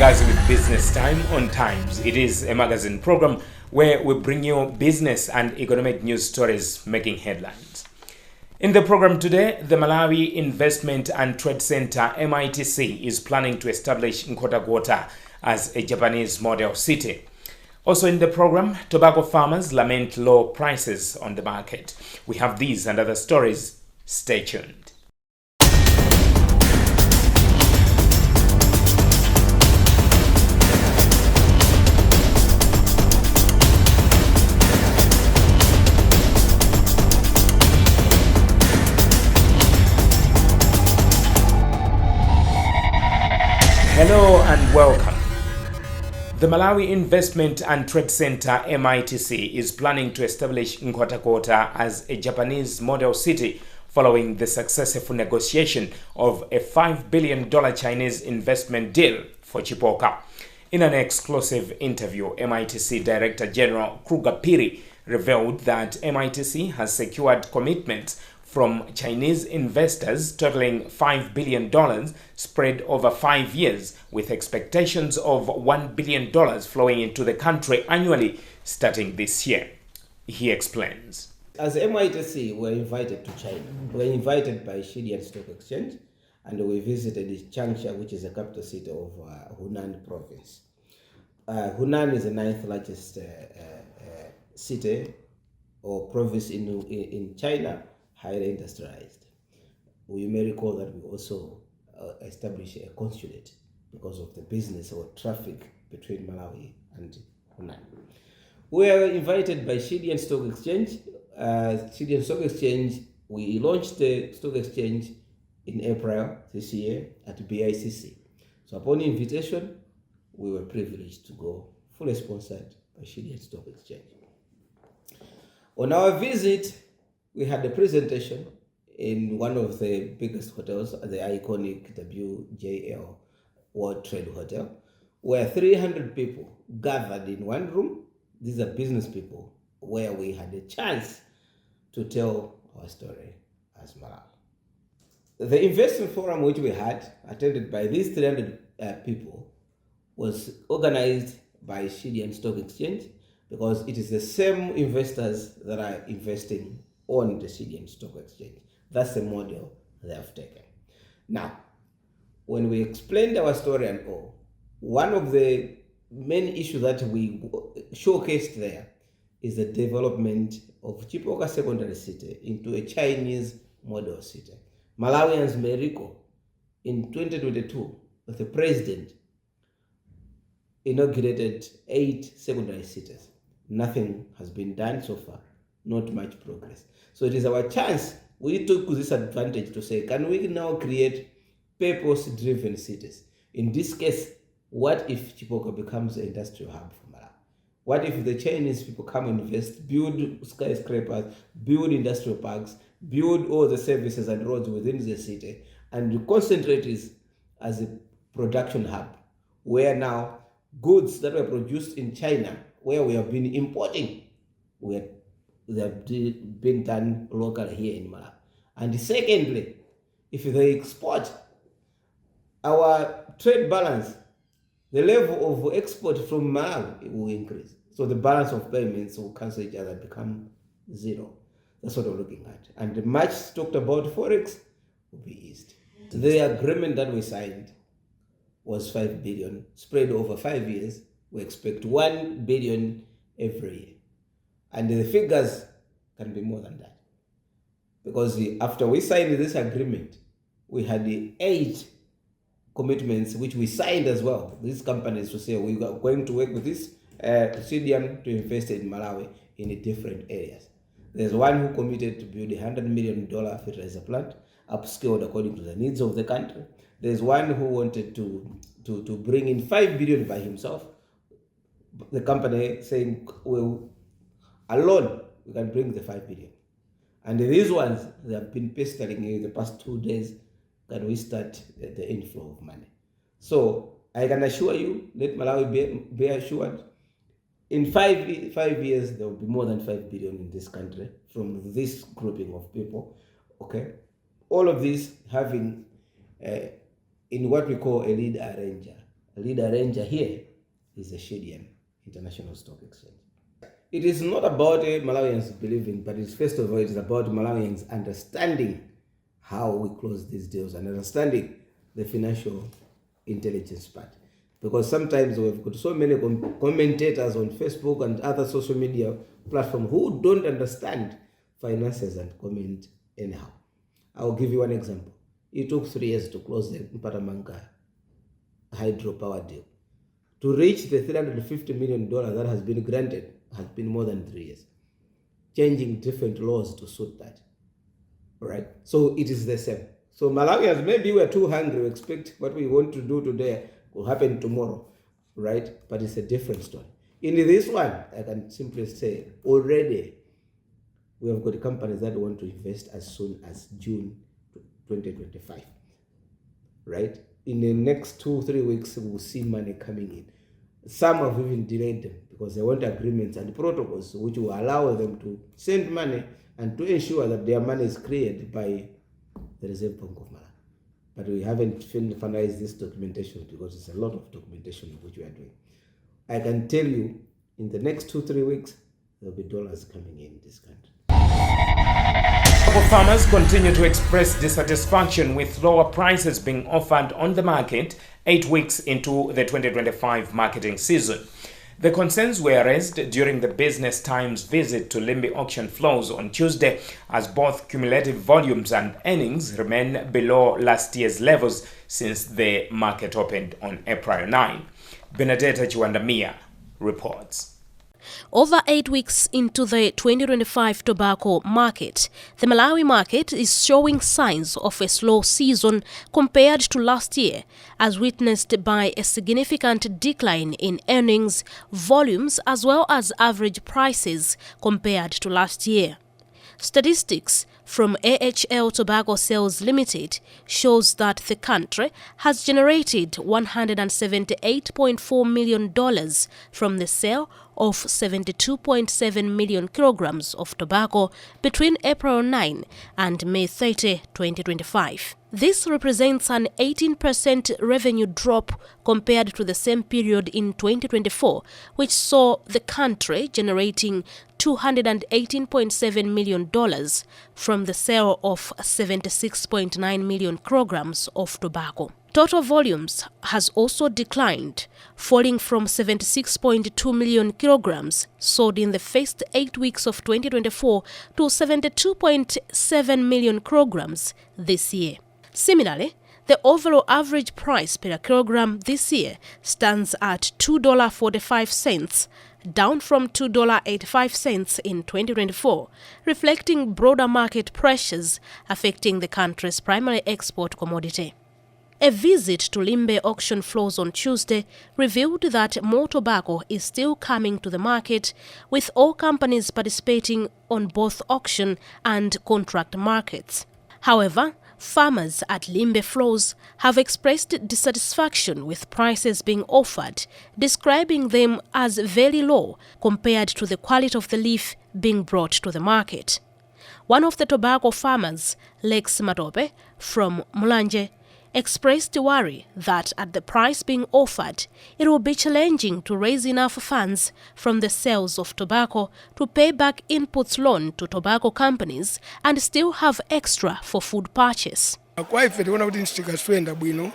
Mangazi with Business Time on Times. It is a magazine program where we bring you business and economic news stories making headlines. In the program today, the Malawi Investment and Trade Center MITC is planning to establish Nkhotakota as a Japanese model city. Also in the program, tobacco farmers lament low prices on the market. We have these and other stories. Stay tuned. Hello and welcome. The Malawi Investment and Trade Center MITC is planning to establish Nkhotakota as a Japanese model city following the successful negotiation of a $5 billion Chinese investment deal for Chipoka. In an exclusive interview, MITC Director General Nkhotakota revealed that MITC has secured commitments from Chinese investors totaling $5 billion spread over 5 years, with expectations of $1 billion flowing into the country annually starting this year. He explains. As MITC, we're invited to China. We're invited by Shenzhen Stock Exchange, and we visited Changsha, which is the capital city of Hunan province. Hunan is the 9th largest city or province in China, highly industrialized. You may recall that we also established a consulate because of the business or traffic between Malawi and Hunan. We are invited by Shenzhen Stock Exchange. Shenzhen Stock Exchange, we launched the stock exchange in April this year at BICC. So upon invitation, we were privileged to go, fully sponsored by Shenzhen Stock Exchange. On our visit, we had a presentation in one of the biggest hotels, the iconic WJL World Trade Hotel, where 300 people gathered in one room. These are business people, where we had a chance to tell our story as Malawi. The investment forum which we had, attended by these 300 people, was organized by Shenzhen Stock Exchange because it is the same investors that are investing on the Shenzhen Stock Exchange. That's the model they have taken. Now, when we explained our story and all, one of the main issues that we showcased there is the development of Chipoka Secondary City into a Chinese model city. Malawians may recall in 2022, the president inaugurated 8 secondary cities. Nothing has been done so far, not much progress. So it is our chance. We took this advantage to say, can we now create purpose-driven cities? In this case, what if Chipoka becomes an industrial hub for Malawi? What if the Chinese people come and invest, build skyscrapers, build industrial parks, build all the services and roads within the city, and concentrate this as a production hub, where now goods that were produced in China, where we have been importing, they have been done locally here in Malawi. And secondly, if they export, our trade balance, the level of export from Malawi will increase. So the balance of payments will cancel each other, become zero. That's what we're looking at. And the much talked about Forex will be eased. The agreement that we signed was 5 billion, spread over 5 years. We expect 1 billion every year. And the figures can be more than that. Because after we signed this agreement, we had the 8 commitments which we signed as well. These companies to say we are going to work with this CDM to invest in Malawi in different areas. There's one who committed to build a $100 million fertilizer plant, upscaled according to the needs of the country. There's one who wanted to bring in 5 billion by himself. The company saying, well, alone, we can bring the 5 billion. And these ones, they have been pestering in the past 2 days, can we start the inflow of money? So I can assure you, let Malawi be assured, in 5 years, there will be more than 5 billion in this country from this grouping of people, okay? All of this having in what we call a lead arranger. lead arranger here is the Shedian International Stock Exchange. It is not about Malawians believing, but it's first of all, it is about Malawians understanding how we close these deals and understanding the financial intelligence part. Because sometimes we've got so many commentators on Facebook and other social media platforms who don't understand finances and comment anyhow. I'll give you one example. It took 3 years to close the Nkhotakota hydropower deal. To reach the $350 million that has been granted has been more than 3 years. Changing different laws to suit that. All right? So it is the same. So Malawians, maybe we're too hungry. We expect what we want to do today will happen tomorrow, right? But it's a different story. In this one, I can simply say already we have got companies that want to invest as soon as June 2025, right? In the next 2-3 weeks, we'll see money coming in. Some have even delayed them because they want agreements and protocols which will allow them to send money and to ensure that their money is cleared by the Reserve Bank of Malawi. But we haven't finalized this documentation because it's a lot of documentation which we are doing. I can tell you in the next 2-3 weeks, there'll be dollars coming in this country. Local farmers continue to express dissatisfaction with lower prices being offered on the market 8 weeks into the 2025 marketing season. The concerns were raised during the Business Times visit to Limbe auction floors on Tuesday, as both cumulative volumes and earnings remain below last year's levels since the market opened on April 9. Benedetta Chiwandamia reports. Over 8 weeks into the 2025 tobacco market, the Malawi market is showing signs of a slow season compared to last year, as witnessed by a significant decline in earnings, volumes as well as average prices compared to last year. Statistics from AHL Tobacco Sales Limited shows that the country has generated $178.4 million from the sale of 72.7 million kilograms of tobacco between April 9 and May 30, 2025. This represents an 18% revenue drop compared to the same period in 2024, which saw the country generating $218.7 million from the sale of 76.9 million kilograms of tobacco. Total volumes has also declined, falling from 76.2 million kilograms sold in the first 8 weeks of 2024 to 72.7 million kilograms this year. Similarly, the overall average price per kilogram this year stands at $2.45, down from $2.85 in 2024, reflecting broader market pressures affecting the country's primary export commodity. A visit to Limbe auction floors on Tuesday revealed that more tobacco is still coming to the market, with all companies participating on both auction and contract markets. However, farmers at Limbe floors have expressed dissatisfaction with prices being offered, describing them as very low compared to the quality of the leaf being brought to the market. One of the tobacco farmers, Lex Matope from Mulanje, expressed worry that at the price being offered, it will be challenging to raise enough funds from the sales of tobacco to pay back inputs loan to tobacco companies and still have extra for food purchase. Kwaife tiona kuti nsitikaswenda bwino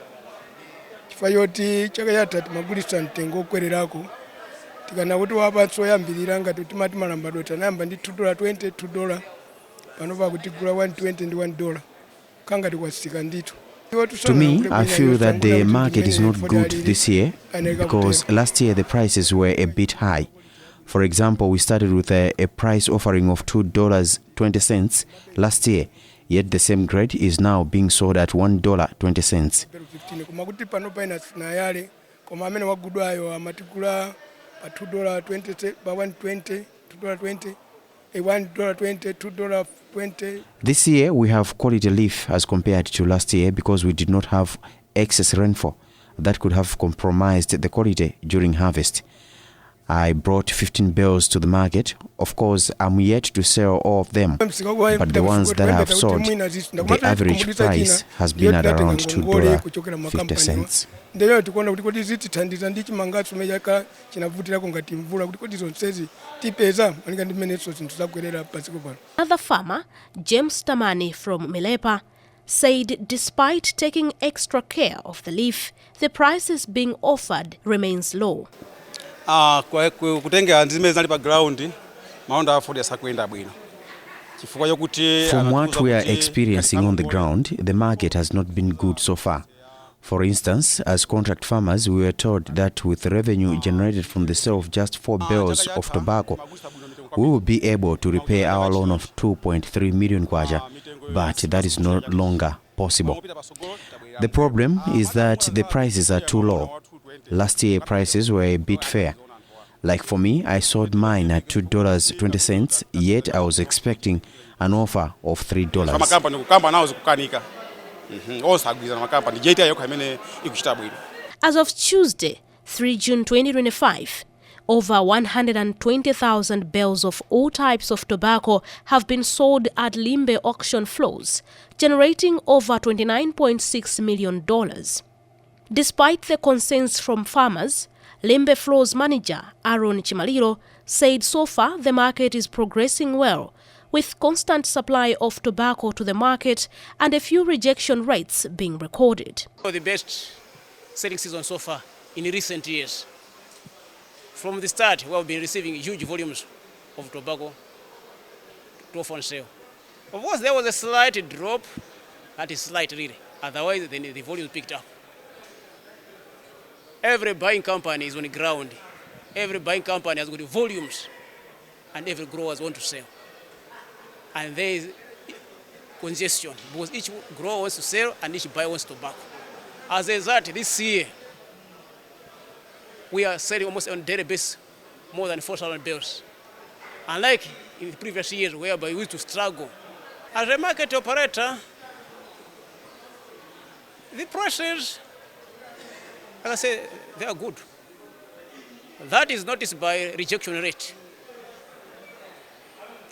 chifukwa choti chaka chatha timagulitsa mtengo okwererako tikana kuti wapatsa oyambirira ngati timati malambadwe tanayamba ndi $2.20 $2 pano pakutigula $1.20 ndi $1 kangati kwatsika ndithu. To me, I feel that the market is not good this year because last year the prices were a bit high. For example, we started with a price offering of $2.20 last year, yet the same grade is now being sold at $1.20. This year we have quality leaf as compared to last year because we did not have excess rainfall that could have compromised the quality during harvest. I brought 15 bales to the market. Of course, I'm yet to sell all of them, but the ones that I have sold, the average price has been at around $2.50. Ndeyo tikuona kuti kodi zitithandiza ndi chimangaso meyaka chinavutirako ngati mvula kuti kodi zonsezi tipeza malinga ndi mmenenso zinthu zakwerera pasiko pano. Another farmer, James Tamani from Milepa, said despite taking extra care of the leaf, the prices being offered remains low. Kutenga nzime zinali pa ground maunda afodi asakwenda bwino. From what we are experiencing on the ground, the market has not been good so far. For instance, as contract farmers, we were told that with revenue generated from the sale of just 4 bales of tobacco, we will be able to repay our loan of 2.3 million kwacha, but that is no longer possible. The problem is that the prices are too low. Last year, prices were a bit fair. Like for me, I sold mine at $2.20, yet I was expecting an offer of $3. As of Tuesday, 3 June 2025, over 120,000 bales of all types of tobacco have been sold at Limbe auction floors, generating over $29.6 million. Despite the concerns from farmers, Limbe floors manager Aaron Chimaliro said so far the market is progressing well, with constant supply of tobacco to the market and a few rejection rates being recorded. The best selling season so far in recent years. From the start, we have been receiving huge volumes of tobacco to offer on sale. Of course, there was a slight drop, that is slight really. Otherwise, the volume picked up. Every buying company is on the ground. Every buying company has got the volumes, and every growers want to sell. And there is congestion because each grower wants to sell and each buyer wants tobacco. As a result, this year, we are selling almost on a daily basis more than 4,000 bales. Unlike in the previous years whereby we used to struggle. As a market operator, the prices, like I say, they are good. That is noticed by rejection rate.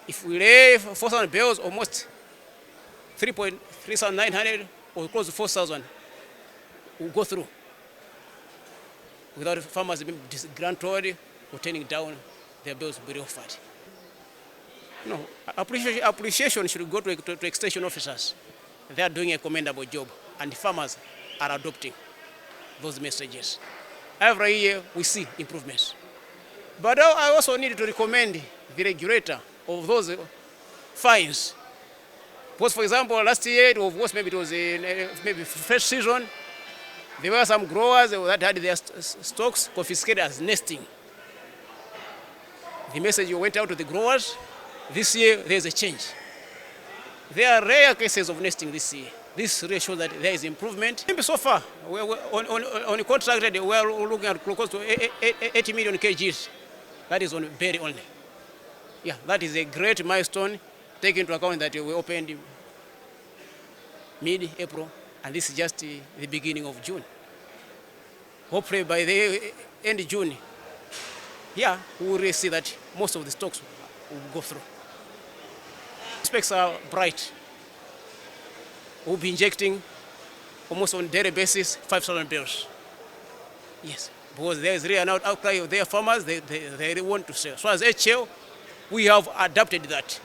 If we lay 4,000 bales, almost 3,900 or close to 4,000 will go through without farmers being disgruntled or turning down their bills to be offered. No, appreciation should go to extension officers. They are doing a commendable job, and farmers are adopting those messages. Every year we see improvements. But I also need to recommend the regulator of those fines. Because, for example, last year, it was maybe first season, there were some growers that had their stocks confiscated as nesting. The message went out to the growers. This year, there's a change. There are rare cases of nesting this year. This really shows that there is improvement. So far, on the contract, we are looking at close to 80 million kgs. That is on berry only. Yeah, that is a great milestone, taking into account that we opened mid-April, and this is just the beginning of June. Hopefully by the end of June, yeah, we will really see that most of the stocks will go through. Prospects are bright. We'll be injecting almost on a daily basis 5,000 bales. Yes, because there is really an outcry of their farmers, they really want to sell. So as HL, we have adapted that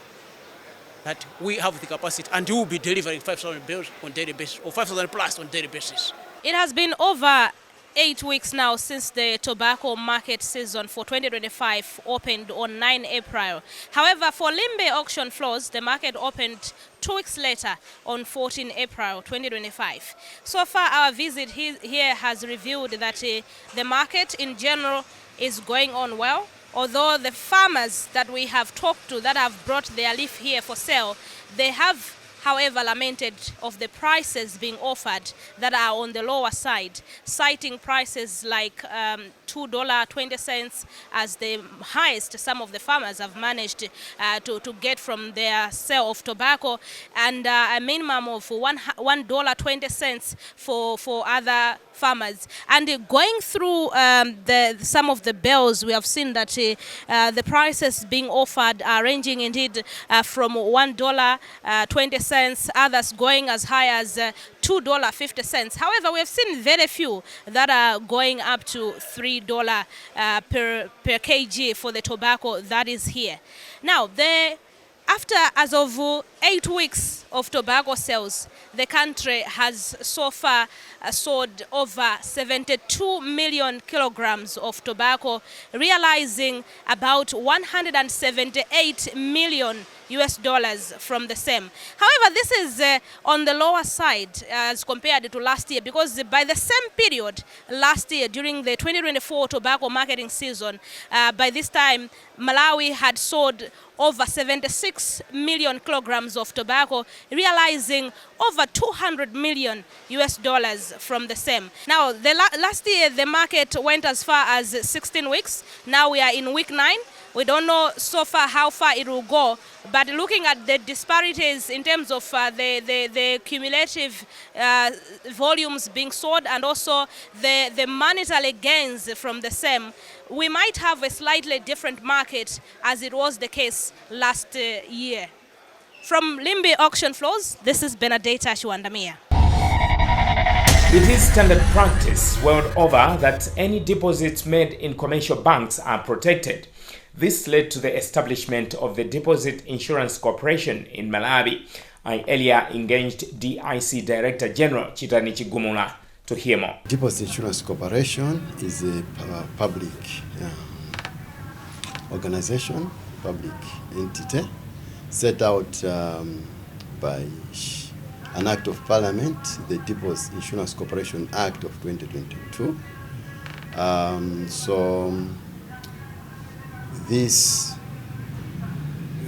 we have the capacity, and we will be delivering 5,000 bales on daily basis, or 5,000 plus on daily basis. It has been over 8 weeks now since the tobacco market season for 2025 opened on 9 April. However, for Limbe auction floors, the market opened 2 weeks later on 14 April 2025. So far, our visit here has revealed that the market in general is going on well, although the farmers that we have talked to that have brought their leaf here for sale, they have however, lamented of the prices being offered that are on the lower side, citing prices like $2.20 as the highest some of the farmers have managed to get from their sale of tobacco, and a minimum of $1.20 for other farmers. And going through some of the bills, we have seen that the prices being offered are ranging indeed from $1.20, others going as high as $2.50. However, we have seen very few that are going up to $3 per kg for the tobacco that is here. Now, as of 8 weeks of tobacco sales, the country has so far sold over 72 million kilograms of tobacco, realizing about $178 million from the same. However, this is on the lower side as compared to last year, because by the same period last year, during the 2024 tobacco marketing season, by this time Malawi had sold over 76 million kilograms of tobacco, realizing over $200 million from the same. Now, last year the market went as far as 16 weeks. Now we are in week 9. We don't know so far how far it will go, but looking at the disparities in terms of the cumulative volumes being sold and also the monetary gains from the same, we might have a slightly different market as it was the case last year. From Limbe Auction Floors, this is Benedetta Shwandamia. It is standard practice world over that any deposits made in commercial banks are protected. This led to the establishment of the Deposit Insurance Corporation in Malawi. I earlier engaged DIC Director General Chitani Chigumula to hear more. Deposit Insurance Corporation is a public organization, public entity, set out by an act of parliament, the Deposit Insurance Corporation Act of 2022. This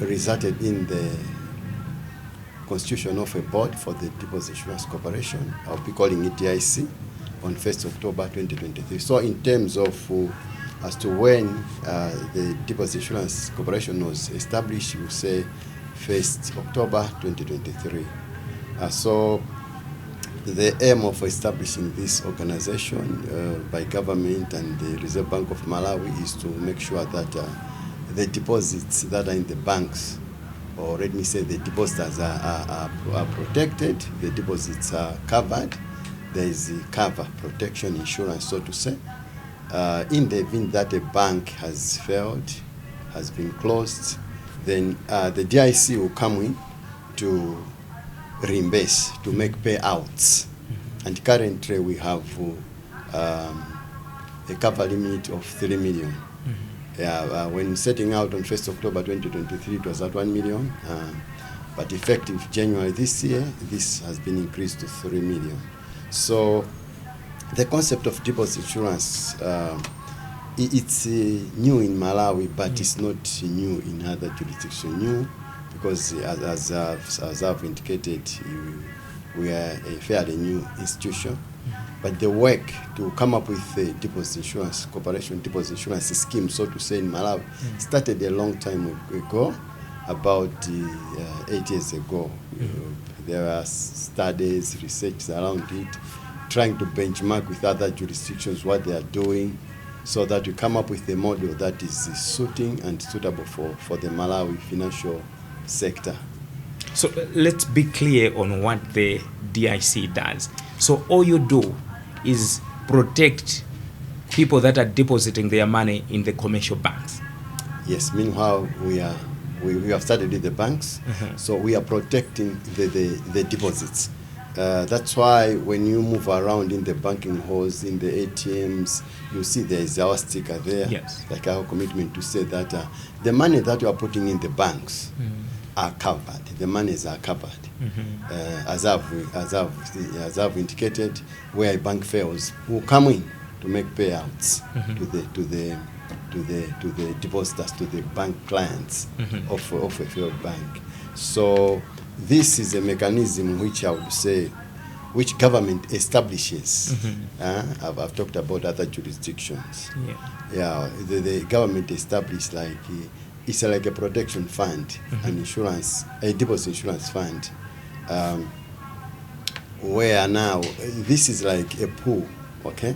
resulted in the constitution of a board for the Deposit Insurance Corporation. I'll be calling it DIC on 1st October 2023. So in terms of as to when the Deposit Insurance Corporation was established, you say 1st October 2023. So the aim of establishing this organization by government and the Reserve Bank of Malawi is to make sure that the deposits that are in the banks, or let me say the depositors are protected, the deposits are covered, there is cover protection insurance, so to say. In the event that a bank has failed, has been closed, then the DIC will come in to reimburse, to make payouts. And currently we have a cover limit of 3 million. When setting out on 1st October 2023, it was at 1 million. But effective January this year, this has been increased to 3 million. So the concept of deposit insurance, it's new in Malawi, but it's not new in other jurisdictions. New because as I've indicated, we are a fairly new institution. But the work to come up with a deposit insurance corporation, deposit insurance scheme, so to say, in Malawi, started a long time ago, about 8 years ago. There are studies, research around it, trying to benchmark with other jurisdictions what they are doing, so that we come up with a model that is suiting and suitable for the Malawi financial sector. So let's be clear on what the DIC does. So all you do is protect people that are depositing their money in the commercial banks. Yes, meanwhile we have started with the banks, so we are protecting the deposits. That's why when you move around in the banking halls, in the ATMs, you see there is our sticker there, like our commitment to say that the money that you are putting in the banks are covered. The monies are covered. As I've indicated, where a bank fails, we'll come in to make payouts to the depositors, to the bank clients of a failed bank. So this is a mechanism which I would say, which government establishes. I've talked about other jurisdictions. The government established like it's like a protection fund, an insurance, a deposit insurance fund, where now this is like a pool. Okay,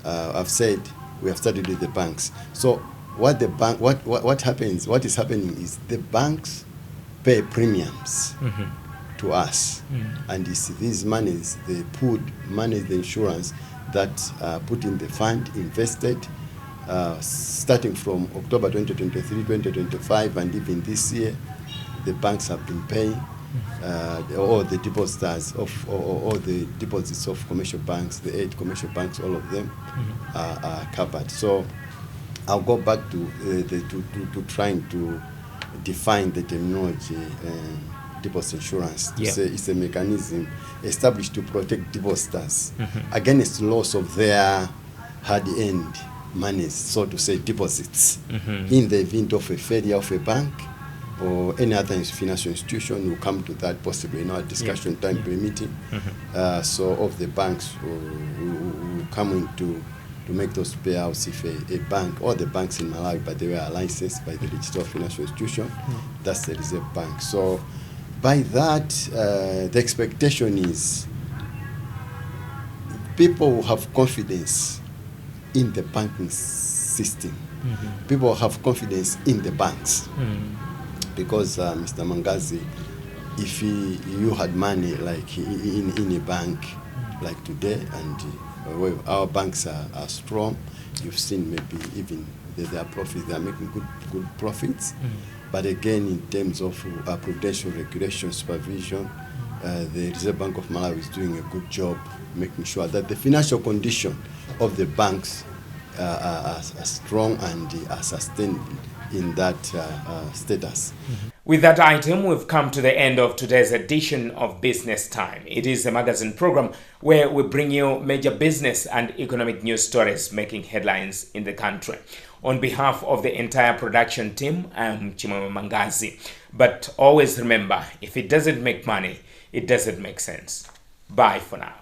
I've said we have started with the banks. So what the bank, what happens? What is happening is the banks pay premiums to us, and it's these monies, the pooled money, the insurance that put in the fund, invested, starting from October 2023, 2025, and even this year, the banks have been paying all the depositors of all the deposits of commercial banks, the 8 commercial banks, all of them are covered. So I'll go back to trying to define the terminology. Deposit insurance to say it's a mechanism established to protect depositors against loss of their hard-earned monies, so to say deposits, in the event of a failure of a bank or any other financial institution. We'll come to that possibly in our discussion, time permitting. So of the banks who come in to make those payouts if a bank, or the banks in Malawi, but they were licensed by the Register of Financial Institution, that's the Reserve Bank. So by that, the expectation is people will have confidence in the banking system. People will have confidence in the banks. Because Mr. Mangazi, if you had money like in a bank like today, and our banks are strong, you've seen maybe even their profits, they are making good profits. But again, in terms of prudential regulation, supervision, the Reserve Bank of Malawi is doing a good job making sure that the financial condition of the banks are strong and are sustained in that status. With that item, we've come to the end of today's edition of Business Time. It is a magazine program where we bring you major business and economic news stories making headlines in the country. On behalf of the entire production team, I'm Chimwemwe Mangazi. But always remember, if it doesn't make money, it doesn't make sense. Bye for now.